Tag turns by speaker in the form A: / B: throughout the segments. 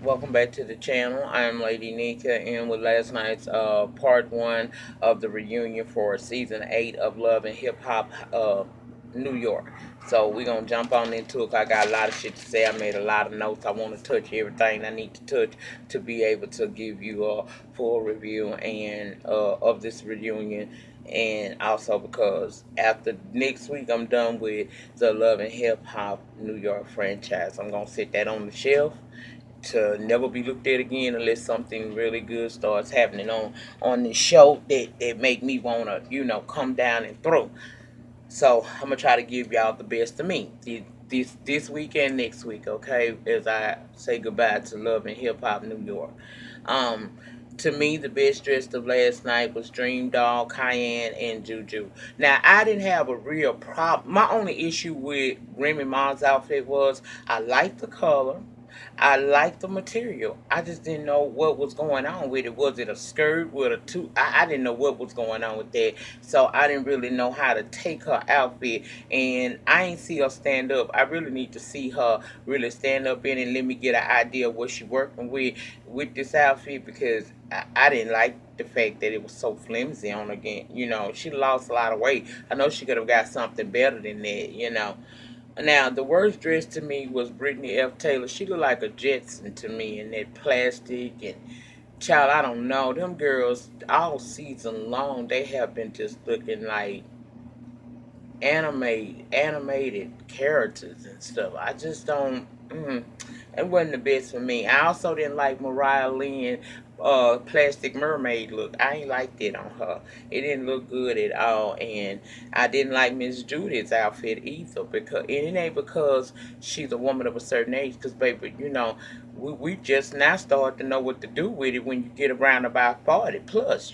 A: Welcome back to the channel. I am Lady Nika, and with last night's part one of the reunion for season 8 of Love and Hip Hop New York. So we're gonna jump on into it. I got a lot of shit to say. I made a lot of notes. I want to touch everything I need to touch to be able to give you a full review and of this reunion. And also because after next week I'm done with the Love and Hip Hop New York franchise. I'm gonna sit that on the shelf to never be looked at again unless something really good starts happening on this show that make me want to come down and throw. So I'm gonna try to give y'all the best of me this week and next week, okay, as I say goodbye to Love and Hip Hop New York. um to me, the best dressed of last night was Dream Doll, Cayenne, and Juju. Now, I didn't have a real problem. My only issue with Remy Ma's outfit was I liked the color. I liked the material. I just didn't know what was going on with it. Was it a skirt with a two? I didn't know what was going on with that. So I didn't really know how to take her outfit. And I ain't see her stand up. I really need to see her really stand up in it and let me get an idea of what she working with this outfit, because I didn't like the fact that it was so flimsy on her again. She lost a lot of weight. I know she could have got something better than that. Now, the worst dress to me was Brittany F. Taylor. She looked like a Jetson to me in that plastic. And, child, I don't know. Them girls, all season long, they have been just looking like animated characters and stuff. I just don't. It wasn't the best for me. I also didn't like Mariah Lynn plastic mermaid look. I ain't liked it on her. It didn't look good at all. And I didn't like Miss Judith's outfit either, because and it ain't because she's a woman of a certain age, because baby, we just now start to know what to do with it when you get around about 40 plus.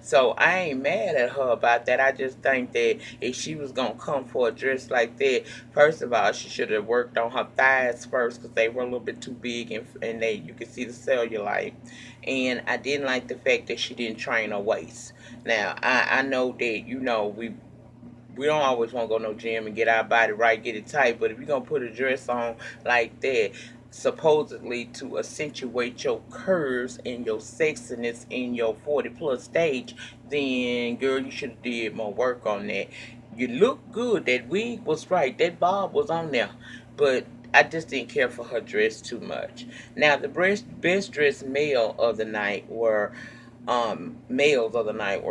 A: So I ain't mad at her about that. I just think that if she was gonna come for a dress like that, first of all, she should have worked on her thighs first, because they were a little bit too big, and they you could see the cellulite. And I didn't like the fact that she didn't train her waist. Now I know that we don't always want to go no gym and get our body right, get it tight. But if you're gonna put a dress on like that, supposedly to accentuate your curves and your sexiness in your 40 plus stage, then girl, you should have did more work on that. You look good. That wig was right. That bob was on there, but I just didn't care for her dress too much. Now, the best dressed males of the night were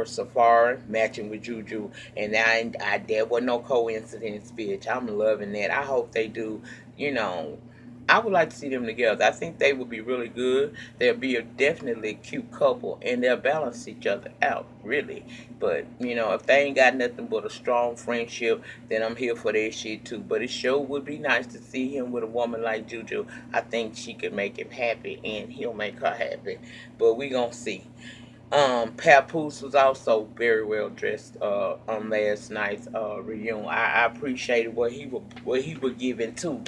A: Safari matching with Juju, and there was no coincidence, bitch. I'm loving that. I hope they do. You know, I would like to see them together. I think they would be really good. They'll be definitely a cute couple, and they'll balance each other out, really. But if they ain't got nothing but a strong friendship, then I'm here for that shit too. But it sure would be nice to see him with a woman like Juju. I think she could make him happy, and he'll make her happy. But we gonna see. Papoose was also very well dressed on last night's reunion. I appreciated what he was giving too.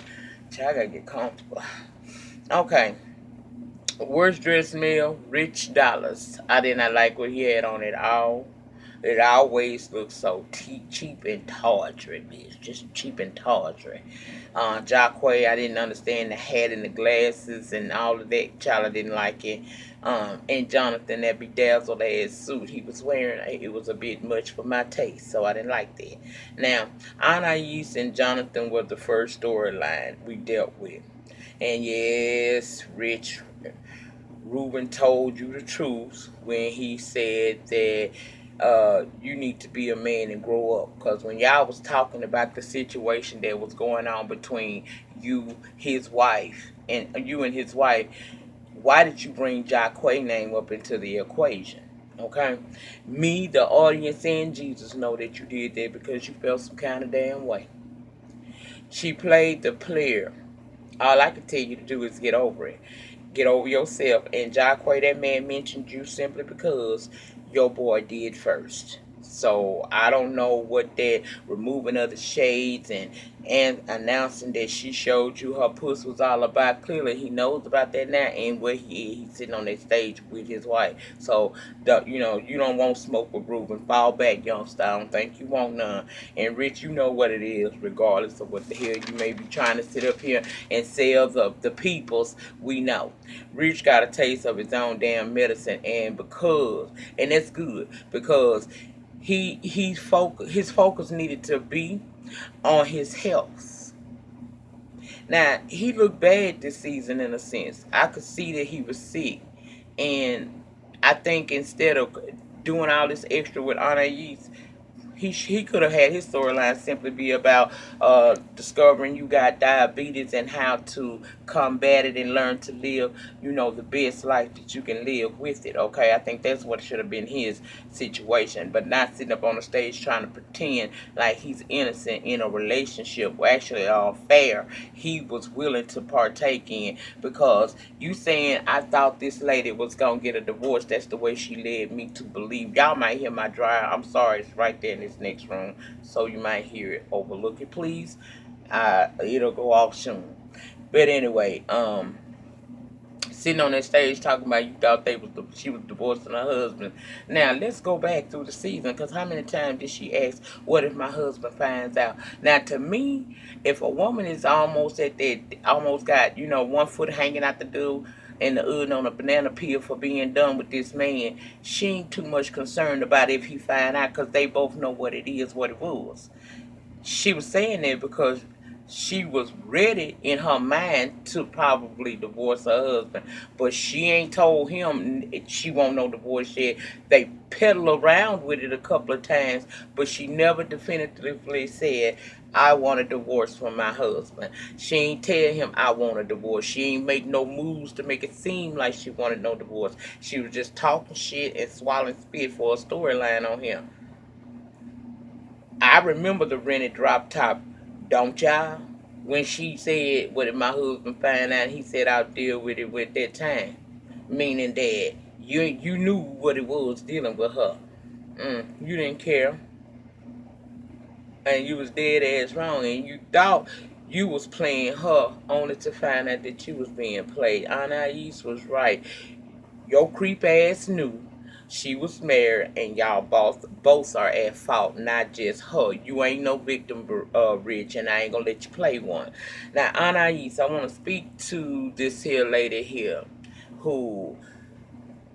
A: Child, I gotta get comfortable. Okay, worst dressed male, Rich Dollaz. I did not like what he had on at all. It always looks so cheap and tawdry, bitch. Just cheap and tawdry. Jacquay, I didn't understand the hat and the glasses and all of that. Child, I didn't like it. And Jonathan, that bedazzled ass suit he was wearing, it was a bit much for my taste, so I didn't like that. Now, Anaïs and Jonathan were the first storyline we dealt with. And yes, Rich Ruben told you the truth when he said that you need to be a man and grow up. Because when y'all was talking about the situation that was going on between his wife, and his wife, why did you bring Jacque's name up into the equation? Okay? Me, the audience, and Jesus know that you did that because you felt some kind of damn way. She played the player. All I can tell you to do is get over it. Get over yourself. And Jacquay, that man mentioned you simply because your boy did first. So I don't know what that removing of the shades and announcing that she showed you her puss was all about. Clearly, he knows about that now, and where he is, he's sitting on that stage with his wife. So you don't want smoke with Ruben. Fall back, youngster. I don't think you want none. And Rich, you know what it is, regardless of what the hell you may be trying to sit up here and sell the peoples. We know Rich got a taste of his own damn medicine, and that's good because his focus needed to be on his health. Now he looked bad this season in a sense. I could see that he was sick, and I think instead of doing all this extra with Anaïs, he could have had his storyline simply be about discovering you got diabetes and how to combat it and learn to live, the best life that you can live with it. Okay, I think that's what should have been his situation, but not sitting up on the stage trying to pretend like he's innocent in a relationship. Well, actually, fair. He was willing to partake in because you saying I thought this lady was gonna get a divorce. That's the way she led me to believe. Y'all might hear my dryer. I'm sorry, it's right there in this next room, so you might hear it. Overlook it, please. It'll go off soon. But anyway, sitting on that stage talking about you thought she was divorcing her husband. Now let's go back through the season, because how many times did she ask, "What if my husband finds out?" Now to me, if a woman is almost at that, almost got one foot hanging out the door and the other on a banana peel for being done with this man, she ain't too much concerned about if he find out, because they both know what it is, what it was. She was saying that because she was ready in her mind to probably divorce her husband, but she ain't told him she won't no divorce yet. They pedal around with it a couple of times, but she never definitively said, "I want a divorce from my husband." She ain't tell him, "I want a divorce." She ain't make no moves to make it seem like she wanted no divorce. She was just talking shit and swallowing spit for a storyline on him. I remember the rented drop top, don't y'all? When she said, "What if my husband find out?" He said, "I'll deal with it with that time." Meaning that you knew what it was dealing with her. You didn't care, and you was dead ass wrong, and you thought you was playing her only to find out that you was being played. Anais was right. Your creep ass knew she was married, and y'all both are at fault, not just her. You ain't no victim, Rich, and I ain't gonna let you play one. Now, Anais, I want to speak to this here lady here, who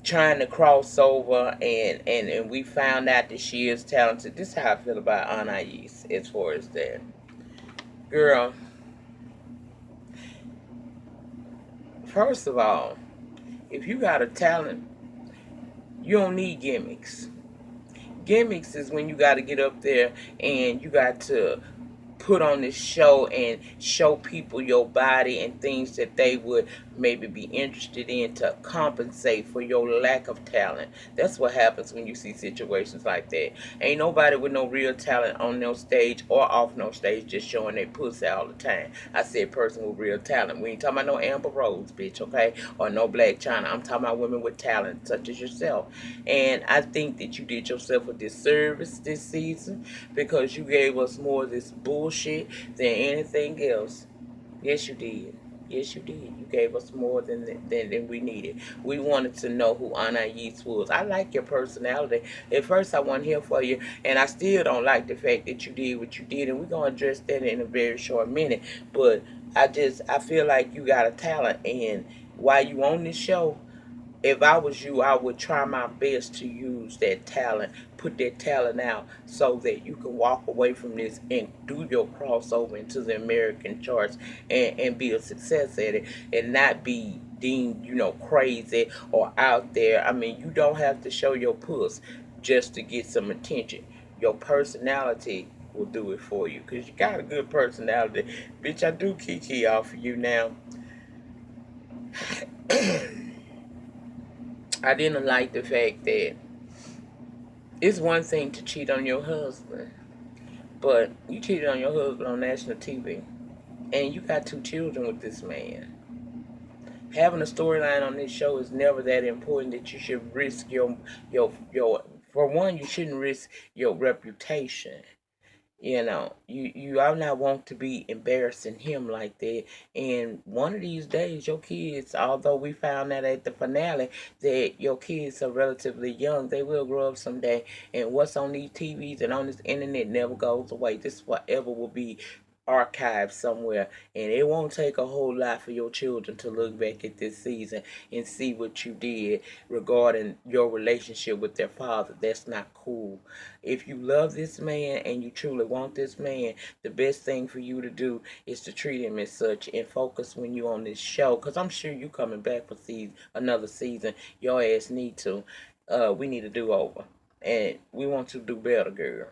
A: trying to cross over, and we found out that she is talented. This is how I feel about Anais as far as that. Girl, first of all, if you got a talent, you don't need gimmicks. Gimmicks is when you got to get up there and you got to put on this show and show people your body and things that they would maybe be interested in to compensate for your lack of talent. That's what happens when you see situations like that. Ain't nobody with no real talent on no stage or off no stage just showing their pussy all the time. I said person with real talent. We ain't talking about no Amber Rose, bitch, okay? Or no Black China. I'm talking about women with talent, such as yourself. And I think that you did yourself a disservice this season because you gave us more of this bullshit than anything else. Yes, you did. Yes, you did. You gave us more than we needed. We wanted to know who Anais was. I like your personality. At first, I wasn't here for you, and I still don't like the fact that you did what you did, and we're going to address that in a very short minute. But I feel like you got a talent, and while you on this show, if I was you, I would try my best to use that talent, put that talent out so that you can walk away from this and do your crossover into the American charts and be a success at it and not be deemed, crazy or out there. I mean, you don't have to show your puss just to get some attention. Your personality will do it for you because you got a good personality. Bitch, I do kiki off of you now. I didn't like the fact that it's one thing to cheat on your husband, but you cheated on your husband on national TV, and you got two children with this man. Having a storyline on this show is never that important that you should risk your For one, you shouldn't risk your reputation. You are not want to be embarrassing him like that. And one of these days, your kids, although we found out at the finale that your kids are relatively young, they will grow up someday. And what's on these TVs and on this internet never goes away. This forever will be archived somewhere, and it won't take a whole lot for your children to look back at this season and see what you did regarding your relationship with their father. That's not cool. If you love this man and you truly want this man, the best thing for you to do is to treat him as such and focus when you on this show. Cause I'm sure you coming back for another season. Your ass need to. We need a do over, and we want to do better, girl.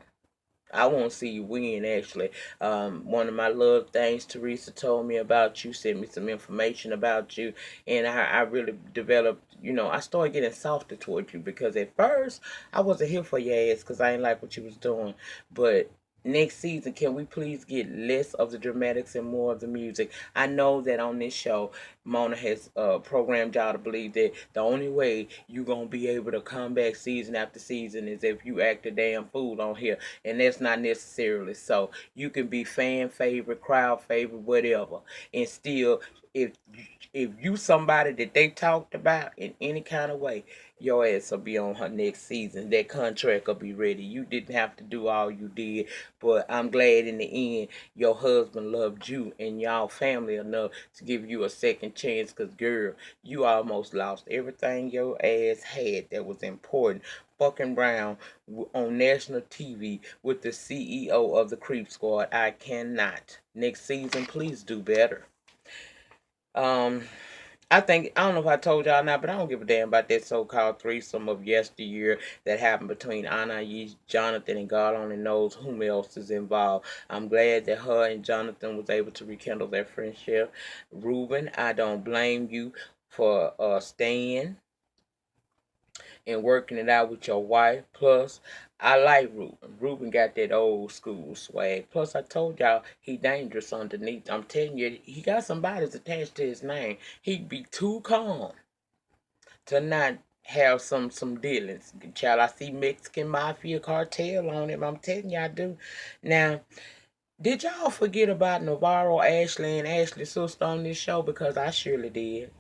A: I want to see you win, actually. One of my love things Teresa told me about you, sent me some information about you, and I really developed, I started getting softer towards you because at first I wasn't here for your ass because I didn't like what you was doing. But next season, can we please get less of the dramatics and more of the music? I know that on this show, Mona has programmed y'all to believe that the only way you going to be able to come back season after season is if you act a damn fool on here. And that's not necessarily so. You can be fan favorite, crowd favorite, whatever. And still, if if you somebody that they talked about in any kind of way, your ass will be on her next season. That contract will be ready. You didn't have to do all you did, but I'm glad in the end your husband loved you and y'all family enough to give you a second chance. Cause girl, you almost lost everything your ass had that was important. Fucking around on national TV with the CEO of the Creep Squad. I cannot. Next season, please do better. Um, I don't know if I told y'all not, but I don't give a damn about that so-called threesome of yesteryear that happened between Anaïs, Jonathan, and God only knows whom else is involved. I'm glad that her and Jonathan was able to rekindle their friendship. Ruben, I don't blame you for staying and working it out with your wife. Plus, I like Ruben. Ruben got that old school swag. Plus, I told y'all he dangerous underneath. I'm telling you, he got some bodies attached to his name. He'd be too calm to not have some dealings. Child, I see Mexican Mafia cartel on him. I'm telling you, I do. Now, did y'all forget about Navarro, Ashley, and Ashley's sister on this show? Because I surely did.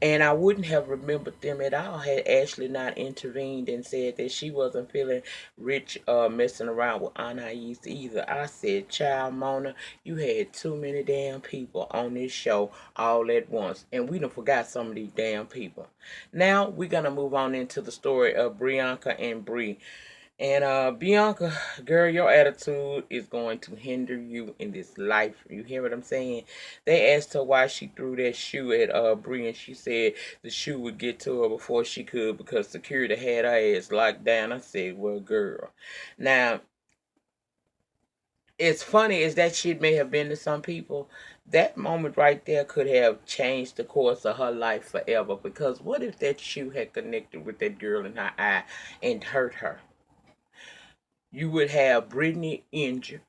A: And I wouldn't have remembered them at all had Ashley not intervened and said that she wasn't feeling rich messing around with Anais either. I said, child Mona, you had too many damn people on this show all at once. And we done forgot some of these damn people. Now we're gonna move on into the story of Bianca and Bree. And Bianca, girl, your attitude is going to hinder you in this life. You hear what I'm saying? They asked her why she threw that shoe at Bree, and she said the shoe would get to her before she could because security had her ass locked down. I said, well, girl. Now, it's funny as that shit may have been to some people. That moment right there could have changed the course of her life forever. Because what if that shoe had connected with that girl in her eye and hurt her? You would have Brittany injured,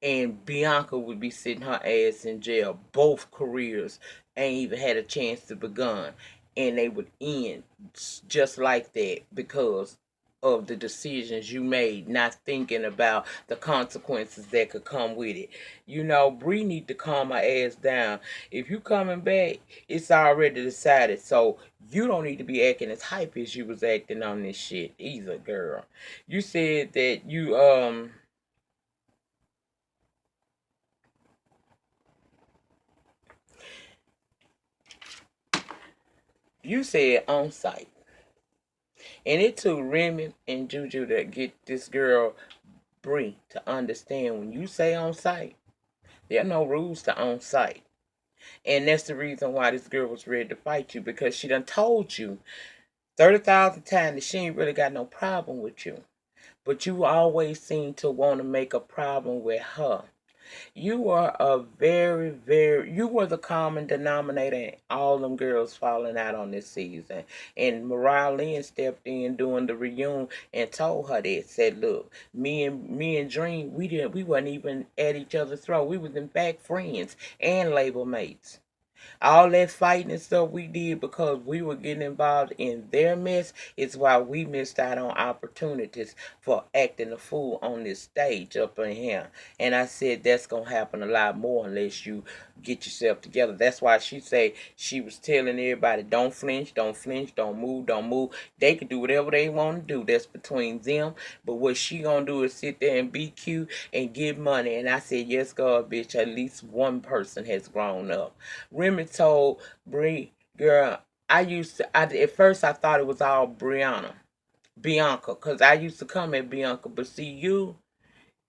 A: and Bianca would be sitting her ass in jail. Both careers ain't even had a chance to begun, and they would end just like that because of the decisions you made, not thinking about the consequences that could come with it. Bree need to calm her ass down. If you coming back, it's already decided. So you don't need to be acting as hype as you was acting on this shit either, girl. You said that you said on site. And it took Remy and Juju to get this girl Bree to understand when you say on site, there are no rules to on site. And that's the reason why this girl was ready to fight you because she done told you 30,000 times that she ain't really got no problem with you. But you always seem to want to make a problem with her. You are you were the common denominator in all them girls falling out on this season. And Mariah Lynn stepped in during the reunion and told her that, said, look, me and Dream, we wasn't even at each other's throat. We was in fact friends and label mates. All that fighting and stuff we did because we were getting involved in their mess is why we missed out on opportunities for acting a fool on this stage up in here. And I said that's gonna happen a lot more unless you get yourself together. That's why she said she was telling everybody, don't flinch, don't flinch, don't move, don't move. They can do whatever they want to do. That's between them. But what she gonna do is sit there and be cute and give money. And I said, yes, God, bitch, at least one person has grown up. Remy told Bree, girl, at first I thought it was all Bianca, because I used to come at Bianca, but see you,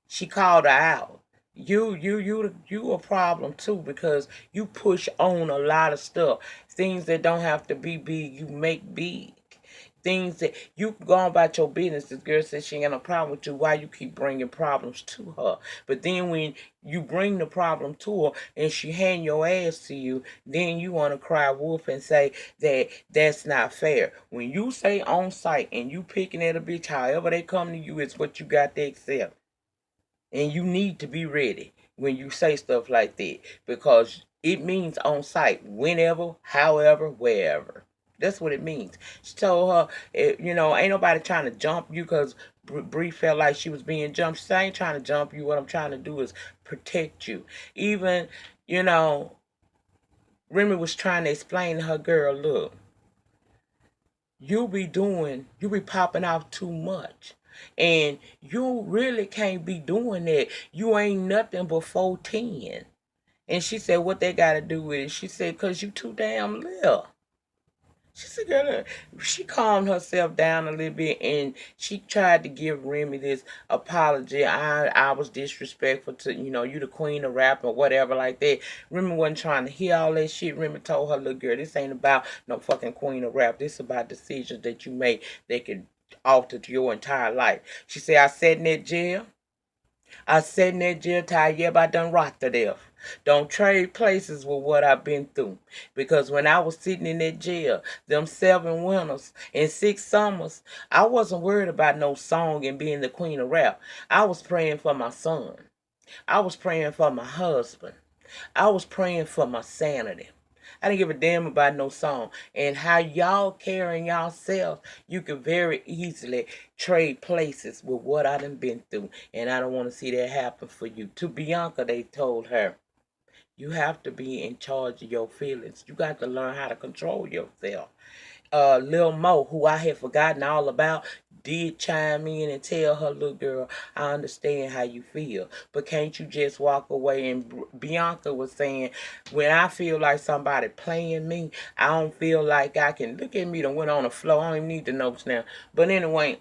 A: she called her out. You a problem too because you push on a lot of stuff. Things that don't have to be big, you make big. Things that you go on about your business. This girl says she ain't got no problem with you. Why you keep bringing problems to her? But then when you bring the problem to her and she hand your ass to you, then you want to cry wolf and say that that's not fair. When you say on site and you picking at a bitch, however they come to you, it's what you got to accept. And you need to be ready when you say stuff like that because it means on site, whenever, however, wherever. That's what it means. She told her, ain't nobody trying to jump you because Bree felt like she was being jumped. She said, I ain't trying to jump you. What I'm trying to do is protect you. Even, you know, Remy was trying to explain to her girl, look, you be popping off too much. And you really can't be doing that. You ain't nothing but 410. And she said, what they got to do with it? She said, because you too damn little. She said, girl, she calmed herself down a little bit and she tried to give Remy this apology. I was disrespectful to, you the queen of rap or whatever like that. Remy wasn't trying to hear all that shit. Remy told her, look, girl, this ain't about no fucking queen of rap. This is about decisions that you make that can alter your entire life. She said, I sat in that jail. I sat in that jail till I done rot to death. Don't trade places with what I've been through. Because when I was sitting in that jail, them 7 winters and 6 summers, I wasn't worried about no song and being the queen of rap. I was praying for my son. I was praying for my husband. I was praying for my sanity. I didn't give a damn about no song. And how y'all carrying yourself, you could very easily trade places with what I done been through. And I don't want to see that happen for you. To Bianca, they told her, you have to be in charge of your feelings. You got to learn how to control yourself. Little Mo, who I had forgotten all about, did chime in and tell her little girl, I understand how you feel, but can't you just walk away? And Bianca was saying, when I feel like somebody playing me, I don't feel like I can look at me. Done went on the floor. I don't even need the notes now. But anyway,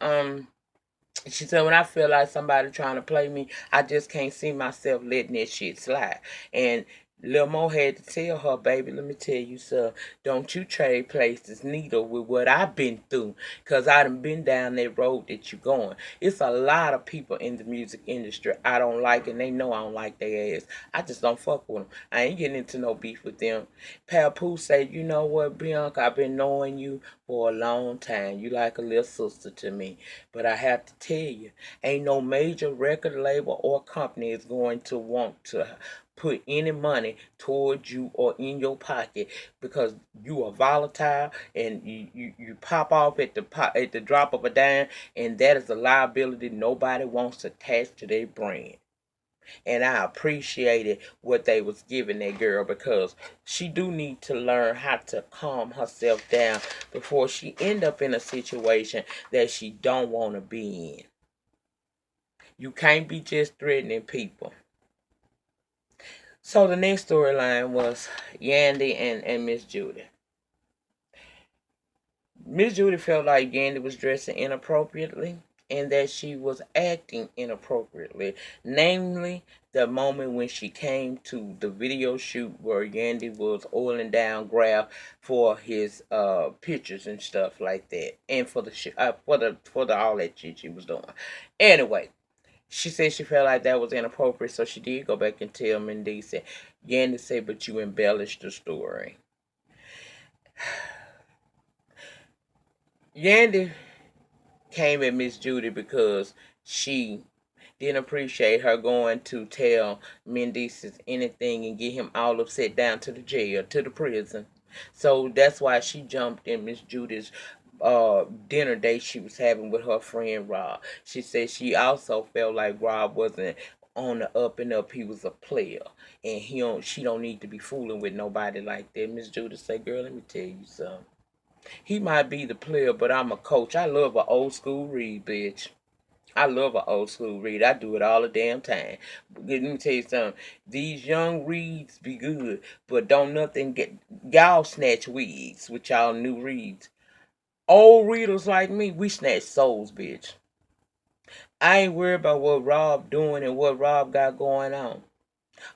A: she said, when I feel like somebody trying to play me, I just can't see myself letting that shit slide. And Lil Mo had to tell her, baby, let me tell you, sir, don't you trade places neither with what I've been through. Because I done been down that road that you're going. It's a lot of people in the music industry I don't like, and they know I don't like their ass. I just don't fuck with them. I ain't getting into no beef with them. Papoose said, you know what, Bianca, I've been knowing you for a long time. You like a little sister to me. But I have to tell you, ain't no major record label or company is going to want to put any money towards you or in your pocket because you are volatile and you pop off at the drop of a dime, and that is a liability nobody wants attached to their brand. And I appreciated what they was giving that girl because she do need to learn how to calm herself down before she end up in a situation that she don't want to be in. You can't be just threatening people. So the next storyline was Yandy and Miss Judy. Miss Judy felt like Yandy was dressing inappropriately and that she was acting inappropriately. Namely, the moment when she came to the video shoot where Yandy was oiling down Graf for his pictures and stuff like that, and for the for the all that shit she was doing. Anyway, she said she felt like that was inappropriate, so she did go back and tell Mendice. Yandy said, "But you embellished the story." Yandy came at Miss Judy because she Didn't appreciate her going to tell Mendices anything and get him all upset down to the jail, to the prison. So that's why she jumped in Miss Judy's dinner date she was having with her friend Rob. She said she also felt like Rob wasn't on the up and up. He was a player, and she don't need to be fooling with nobody like that. Miss Judy said, "Girl, let me tell you something. He might be the player, but I'm a coach. I love an old school read, bitch. I love an old school read. I do it all the damn time. Let me tell you something. These young reads be good, but don't nothing get y'all snatch wigs with y'all new reads. Old readers like me, we snatch souls, bitch. I ain't worried about what Rob doing and what Rob got going on.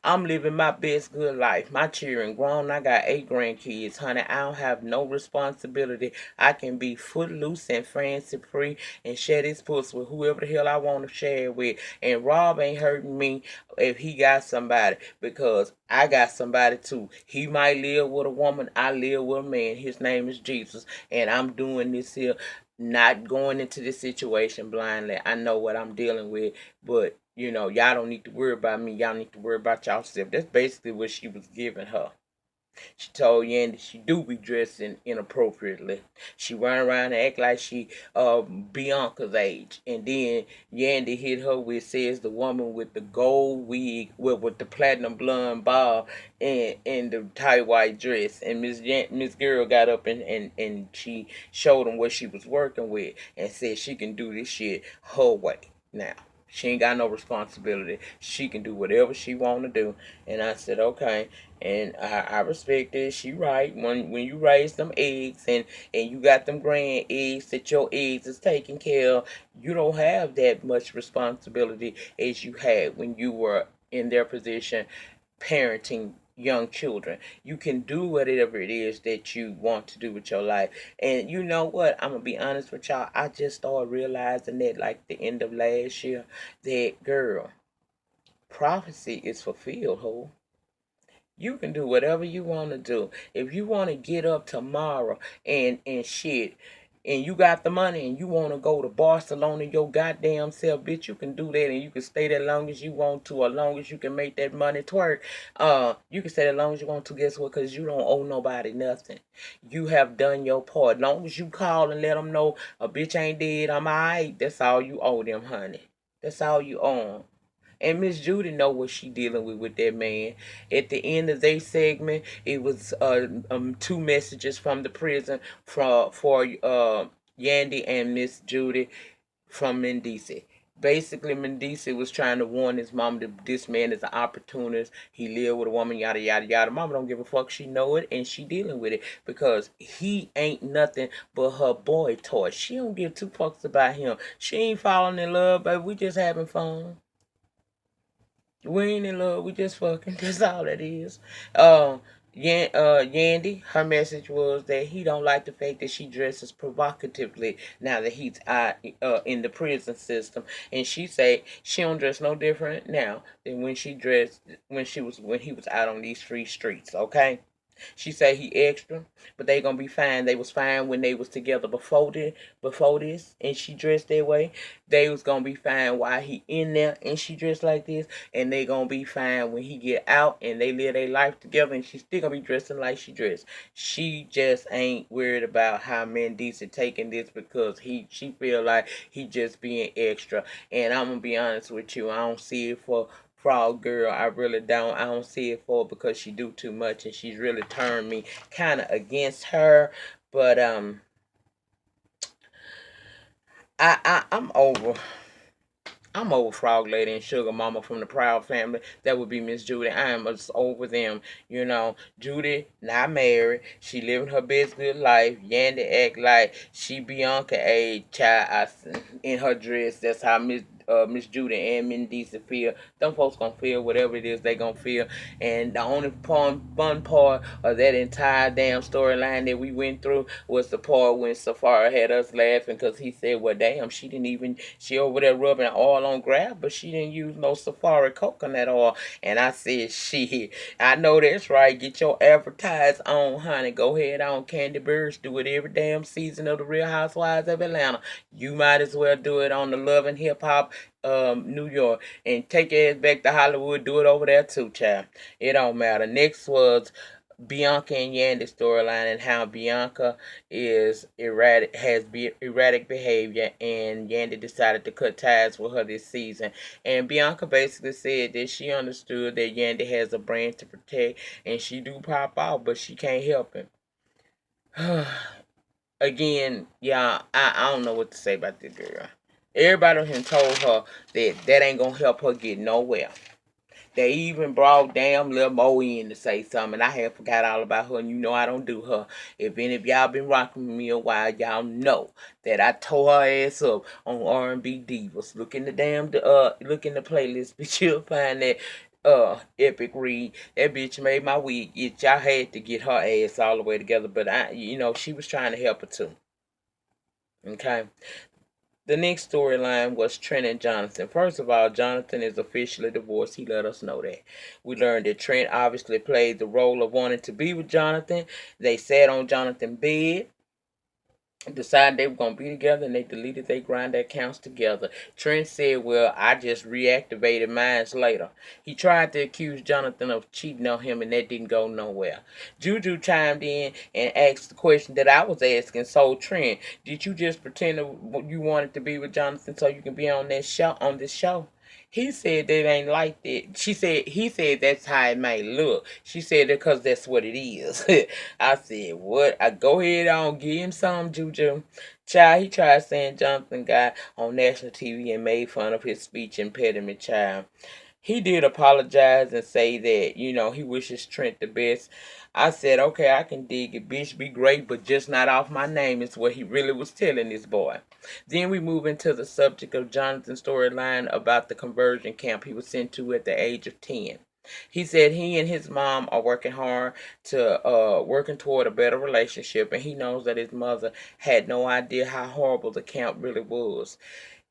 A: I'm living my best good life. My children grown. I got 8 grandkids, honey. I don't have no responsibility. I can be footloose and fancy free and share this pussy with whoever the hell I want to share it with. And Rob ain't hurting me if he got somebody because I got somebody too. He might live with a woman. I live with a man. His name is Jesus. And I'm doing this here, not going into this situation blindly. I know what I'm dealing with, but y'all don't need to worry about me. Y'all need to worry about yourself. That's basically what she was giving her. She told Yandy she do be dressing inappropriately. She run around and act like she Bianca's age. And then Yandy hit her with says the woman with the gold wig with the platinum blonde bob and the tight white dress. And Miss Girl got up and she showed him what she was working with and said she can do this shit her way now. She ain't got no responsibility. She can do whatever she want to do. And I said, okay. And I respect it. She right. When you raise them eggs and you got them grand eggs that your eggs is taking care of, you don't have that much responsibility as you had when you were in their position parenting young children. You can do whatever it is that you want to do with your life. And you know what? I'm gonna be honest with y'all. I just started realizing that like the end of last year, that girl, prophecy is fulfilled, ho. You can do whatever you want to do. If you want to get up tomorrow and shit, and you got the money and you want to go to Barcelona your goddamn self, bitch, you can do that and you can stay there as long as you want to, as long as you can make that money twerk. You can stay as long as you want to. Guess what? Because you don't owe nobody nothing. You have done your part. As long as you call and let them know a bitch ain't dead, I'm alright. That's all you owe them, honey. That's all you owe them. And Miss Judy know what she dealing with that man. At the end of their segment, it was 2 messages from the prison for Yandy and Miss Judy from Mendici. Basically, Mendici was trying to warn his mom that this man is an opportunist. He lived with a woman, yada yada yada. Mama don't give a fuck. She know it and she dealing with it because he ain't nothing but her boy toy. She don't give 2 fucks about him. She ain't falling in love, baby. We just having fun. We ain't in love. We just fucking. That's all that is. Yandy, her message was that he don't like the fact that she dresses provocatively now that he's out in the prison system, and she say she don't dress no different now than when she dressed when he was out on these free streets. Okay. She said he extra, but they gonna be fine. They was fine when they was together before this, and she dressed that way. They was gonna be fine while he in there and she dressed like this, and they gonna be fine when he get out and they live their life together and she still gonna be dressing like she dressed. She just ain't worried about how Mendici taking this because she feel like he just being extra. And I'm gonna be honest with you, I don't see it for Frog Girl. I really don't. I don't see it for because she do too much and she's really turned me kind of against her. But I'm over. I'm over Frog Lady and Sugar Mama from the Proud Family. That would be Miss Judy. I am just over them. Judy not married. She living her best good life. Yandy act like she Bianca age child in her dress. That's how Miss Judy and Mendici feel. Them folks gonna feel whatever it is they gonna feel. And the only fun part of that entire damn storyline that we went through was the part when Safari had us laughing because he said, well, damn, she over there rubbing oil on grab, but she didn't use no Safari coconut oil. And I said, shit, I know that's right. Get your advertise on, honey. Go ahead on. Candy Birds do it every damn season of the Real Housewives of Atlanta. You might as well do it on the Love and Hip Hop New York, and take your ass back to Hollywood. Do it over there too, child. It don't matter. Next was Bianca and Yandy storyline, and how Bianca is erratic behavior, and Yandy decided to cut ties with her this season. And Bianca basically said that she understood that Yandy has a brand to protect, and she do pop out, but she can't help it. Again, yeah, I don't know what to say about this girl. Everybody has told her that that ain't gonna help her get nowhere. They even brought damn Little Mo in to say something. I had forgot all about her, and you know I don't do her. If any of y'all been rocking with me a while, y'all know that I tore her ass up on R&B Divas. Look in the playlist, but you'll find that epic read. That bitch made my week itch. Y'all had to get her ass all the way together, but she was trying to help her too. Okay. The next storyline was Trent and Jonathan. First of all, Jonathan is officially divorced. He let us know that. We learned that Trent obviously played the role of wanting to be with Jonathan. They sat on Jonathan's bed, decided they were going to be together, and they deleted their grinder accounts together. Trent said, well, I just reactivated mine later. He tried to accuse Jonathan of cheating on him, and that didn't go nowhere. Juju chimed in and asked the question that I was asking. So, Trent, did you just pretend you wanted to be with Jonathan so you can be on this show? He said that ain't like that. He said that's how it may look. She said that because that's what it is. I said, what? I go ahead on, give him some, Juju. Child, he tried saying Jonathan got on national TV and made fun of his speech impediment, child. He did apologize and say that, he wishes Trent the best. I said, okay, I can dig it. Bitch, be great, but just not off my name is what he really was telling this boy. Then we move into the subject of Jonathan's storyline about the conversion camp he was sent to at the age of 10. He said he and his mom are working hard to working toward a better relationship, and he knows that his mother had no idea how horrible the camp really was.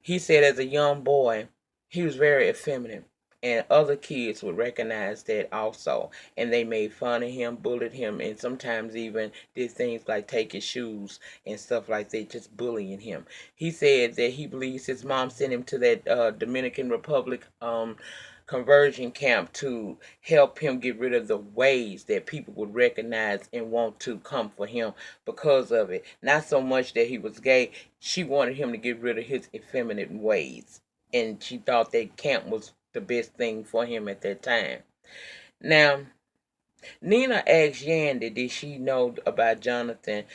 A: He said as a young boy, he was very effeminate, and other kids would recognize that also, and they made fun of him, bullied him, and sometimes even did things like take his shoes and stuff like that, just bullying him. He said that he believes his mom sent him to that Dominican Republic conversion camp to help him get rid of the ways that people would recognize and want to come for him because of it. Not so much that he was gay, she wanted him to get rid of his effeminate ways. And she thought that camp was the best thing for him at that time. Now, Nina asked Yandy, did she know about Jonathan'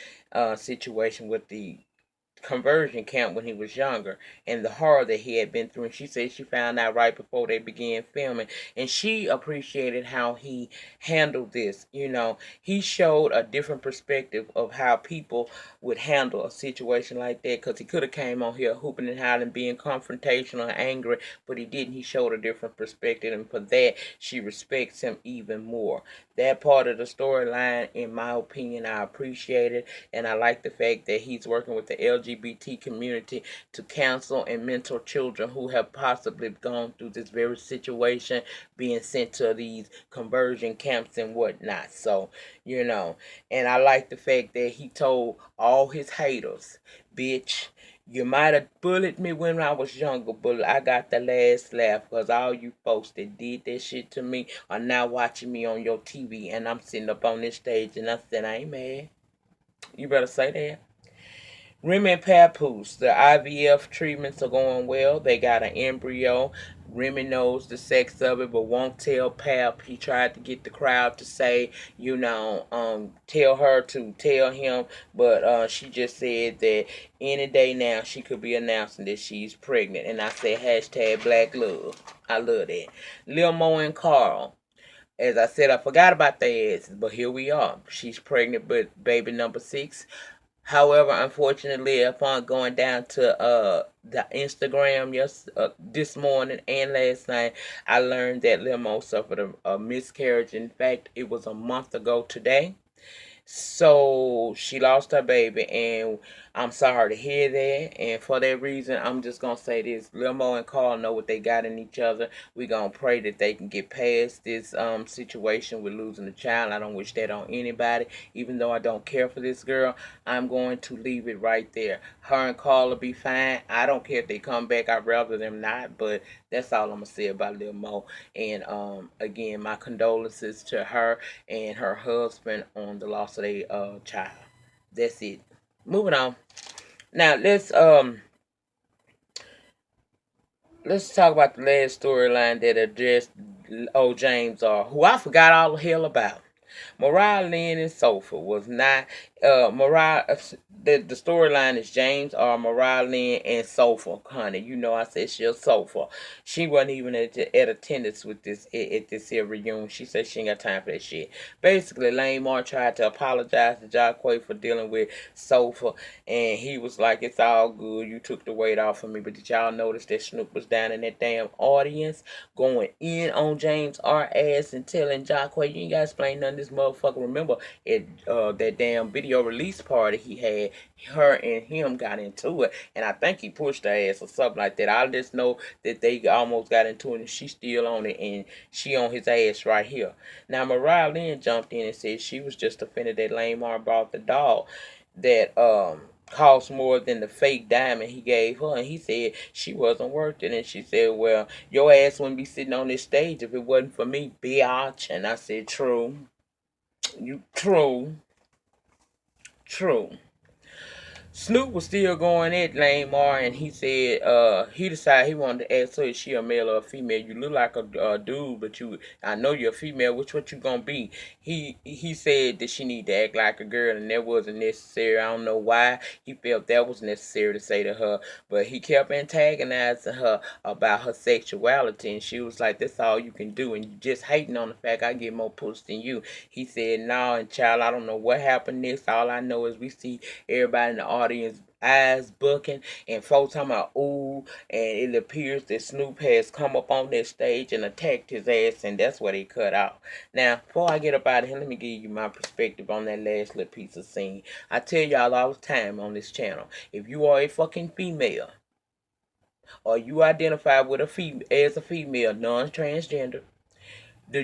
A: situation with the conversion camp when he was younger and the horror that he had been through. And she said she found out right before they began filming, and she appreciated how he handled this. He showed a different perspective of how people would handle a situation like that, because he could have came on here hooping and hollering, being confrontational and angry, but he didn't. He showed a different perspective, and for that she respects him even more. That part of the storyline, in my opinion, I appreciate it, and I like the fact that he's working with the LGBT community to counsel and mentor children who have possibly gone through this very situation, being sent to these conversion camps and whatnot. So, and I like the fact that he told all his haters, bitch, you might have bullied me when I was younger, but I got the last laugh because all you folks that did that shit to me are now watching me on your TV, and I'm sitting up on this stage, and I said, I ain't mad. You better say that. Remy and Papoose, the IVF treatments are going well. They got an embryo. Remy knows the sex of it, but won't tell Pap. He tried to get the crowd to say, tell her to tell him, but she just said that any day now she could be announcing that she's pregnant. And I said, hashtag Black Love. I love that. Lil Mo and Carl. As I said, I forgot about their asses, but here we are. She's pregnant with baby number 6. However, unfortunately, upon going down to the Instagram this morning and last night, I learned that Lil Mo suffered a miscarriage. In fact, it was a month ago today. So she lost her baby, and I'm sorry to hear that. And for that reason, I'm just gonna say this: Lil Mo and Carl know what they got in each other. We gonna pray that they can get past this situation with losing a child. I don't wish that on anybody. Even though I don't care for this girl, I'm going to leave it right there. Her and Carl will be fine. I don't care if they come back. I'd rather them not. But that's all I'm gonna say about Lil Mo. And again, my condolences to her and her husband on the loss of their child. That's it. Moving on. Now let's talk about the last storyline that addressed old James R, who I forgot all the hell about. Mariah Lynn and Sofa was not Mariah. The storyline is James R, Mariah Lynn, and Sofa. Honey, you know I said she's Sofa. She wasn't even at attendance with this at this here reunion. She said she ain't got time for that shit. Basically, Lane Moore tried to apologize to Jacquay for dealing with Sofa, and he was like, "It's all good. You took the weight off of me." But did y'all notice that Snoop was down in that damn audience, going in on James R ass and telling Jacquay, "You ain't gotta explain none of this motherfucker." Remember at that damn video release party he had, her and him got into it, and I think he pushed her ass or something like that. I just know that they almost got into it, and she still on it, and she on his ass right here. Now Mariah Lynn jumped in and said she was just offended that Lane Martin brought the dog that cost more than the fake diamond he gave her, and he said she wasn't worth it. And she said, "Well, your ass wouldn't be sitting on this stage if it wasn't for me, biatch." And I said, "True, you true." Snoop was still going at Lane Mar, and he said he decided he wanted to ask her if she a male or a female. You look like a dude, but I know you're a female. Which what you gonna be? He said that she need to act like a girl, and that wasn't necessary. I don't know why he felt that was necessary to say to her, but he kept antagonizing her about her sexuality, and she was like, "That's all you can do, and you just hating on the fact I get more pussy than you." He said, "No, and child, I don't know what happened next. All I know is we see everybody in the audience eyes bucking and folks talking about ooh, and it appears that Snoop has come up on that stage and attacked his ass, and that's what he cut out." Now, before I get up out of here, let me give you my perspective on that last little piece of scene. I tell y'all all the time on this channel, if you are a fucking female or you identify with a female as a female, non-transgender,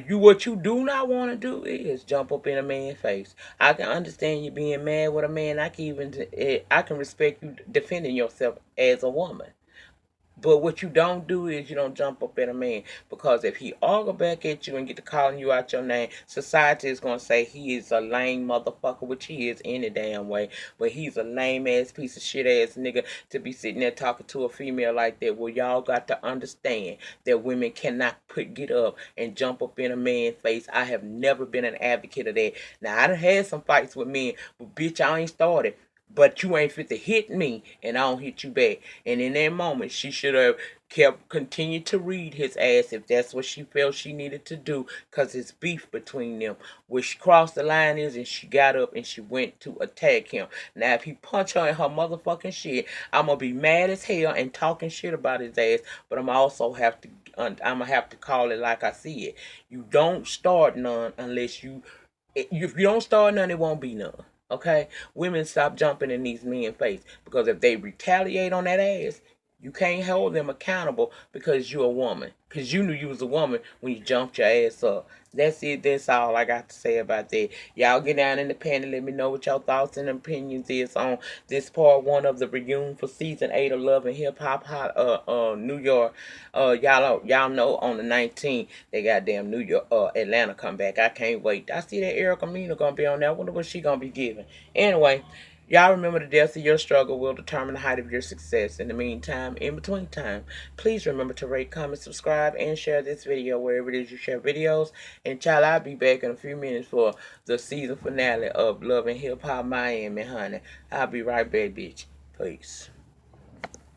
A: what you do not want to do is jump up in a man's face. I can understand you being mad with a man. I can respect you defending yourself as a woman. But what you don't do is you don't jump up at a man, because if he argue back at you and get to calling you out your name, society is gonna say he is a lame motherfucker, which he is any damn way. But he's a lame ass piece of shit ass nigga to be sitting there talking to a female like that. Well, y'all got to understand that women cannot get up and jump up in a man's face. I have never been an advocate of that. Now I done had some fights with men, but bitch, I ain't started. But you ain't fit to hit me, and I don't hit you back. And in that moment, she should have continued to read his ass if that's what she felt she needed to do, because it's beef between them. Where she crossed the line is, and she got up and she went to attack him. Now, if he punch her in her motherfucking shit, I'm gonna be mad as hell and talking shit about his ass. But I'm gonna have to call it like I see it. You don't start none unless if you don't start none, it won't be none. Okay? Women, stop jumping in these men's face, because if they retaliate on that ass, you can't hold them accountable because you're a woman. Because you knew you was a woman when you jumped your ass up. That's it. That's all I got to say about that. Y'all get down in the pen and let me know what your thoughts and opinions is on this part one of the reunion for season 8 of Love and Hip Hop New York. Y'all know on the 19th they got damn New York Atlanta come back. I can't wait. I see that Erica Mena gonna be on there. I wonder what she gonna be giving. Anyway, y'all remember the depth of your struggle will determine the height of your success. In the meantime, in between time, please remember to rate, comment, subscribe, and share this video wherever it is you share videos. And child, I'll be back in a few minutes for the season finale of Love and Hip Hop Miami, honey. I'll be right back, bitch. Peace.